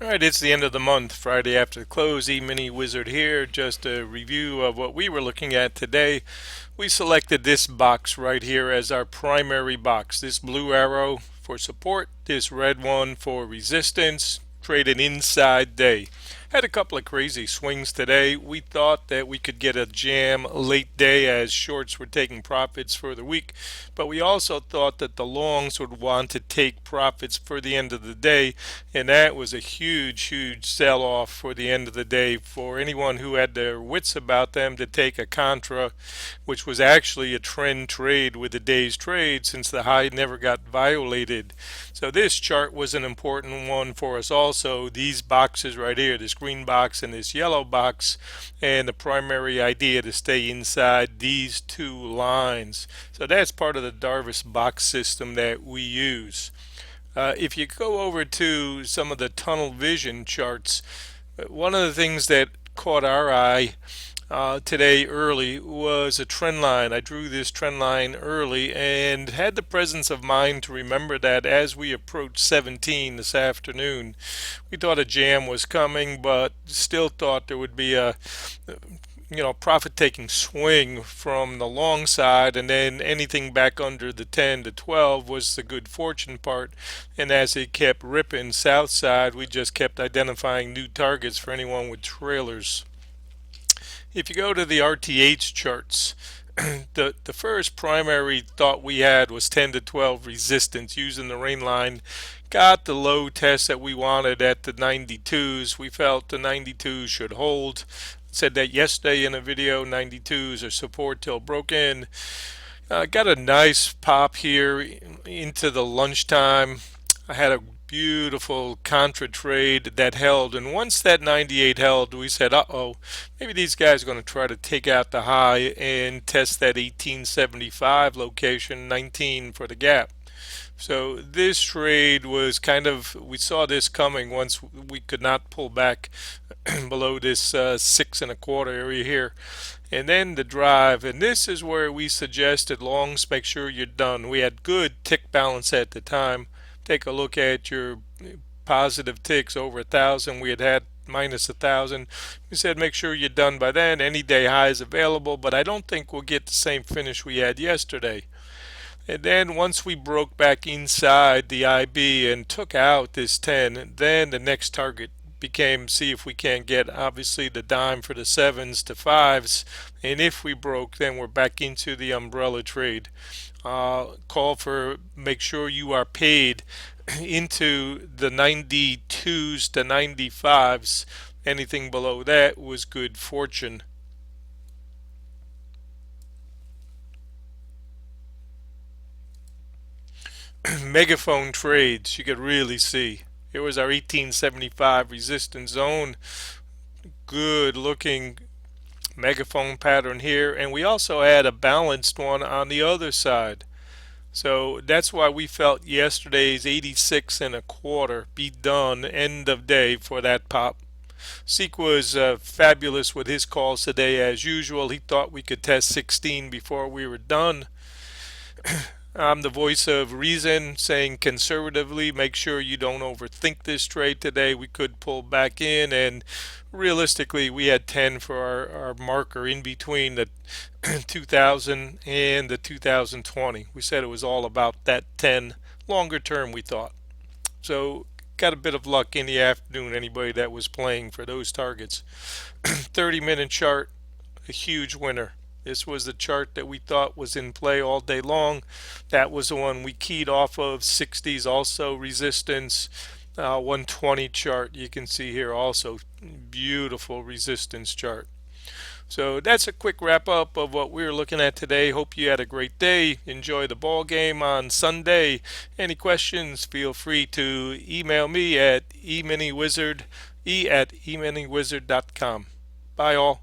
All right, it's the end of the month, Friday after the close. E-mini Wizard here. Just a review of what we were looking at today. We selected this box right here as our primary box. This blue arrow for support, this red one for resistance. Traded inside day. Had a couple of crazy swings today. We thought that we could get a jam late day as shorts were taking profits for the week, but we also thought that the longs would want to take profits for the end of the day, and that was a huge sell off for the end of the day for anyone who had their wits about them to take a contra, which was actually a trend trade with the day's trade since the high never got violated. So this chart was an important one for us also. These boxes right here, this green box and this yellow box, and the primary idea to stay inside these two lines. So that's part of the Darvis box system that we use. If you go over to some of the tunnel vision charts, one of the things that caught our eye today early was a trend line. I drew this trend line early and had the presence of mind to remember that as we approached 17 this afternoon. We thought a jam was coming, but still thought there would be a profit taking swing from the long side, and then anything back under the 10 to 12 was the good fortune part. And as it kept ripping south side, we just kept identifying new targets for anyone with trailers. If you go to the RTH charts, the first primary thought we had was 10 to 12 resistance using the rain line. Got the low test that we wanted at the 92s. We felt the 92s should hold. Said that yesterday in a video. 92s are support till broken. Got a nice pop here into the lunchtime. I had a beautiful contra trade that held, and once that 98 held, we said, uh-oh, maybe these guys are going to try to take out the high and test that 1875 location, 19 for the gap. So this trade was we saw this coming once we could not pull back below this 6.25 area here. And then the drive, and this is where we suggested longs, make sure you're done. We had good tick balance at the time. Take a look at your positive ticks over 1,000. We had minus 1,000. We said make sure you're done by then. Any day high is available, but I don't think we'll get the same finish we had yesterday. And then once we broke back inside the IB and took out this 10, then the next target became see if we can get obviously the dime for the 7s to 5s, and if we broke, then we're back into the umbrella trade. Call for make sure you are paid into the 92s to 95s. Anything below that was good fortune. Megaphone trades, you could really see. Here was our 1875 resistance zone. Good looking megaphone pattern here, and we also had a balanced one on the other side. So that's why we felt yesterday's 86.25 be done end of day for that pop. Seek was fabulous with his calls today as usual. He thought we could test 16 before we were done. I'm the voice of reason, saying conservatively, make sure you don't overthink this trade today. We could pull back in, and realistically, we had 10 for our marker in between the 2000 and the 2020. We said it was all about that 10 longer term, we thought. So got a bit of luck in the afternoon, anybody that was playing for those targets. 30-minute chart, a huge winner. This was the chart that we thought was in play all day long. That was the one we keyed off of. 60s also resistance. 120 chart you can see here also. Beautiful resistance chart. So that's a quick wrap up of what we were looking at today. Hope you had a great day. Enjoy the ball game on Sunday. Any questions, feel free to email me at e@eminywizard.com. Bye all.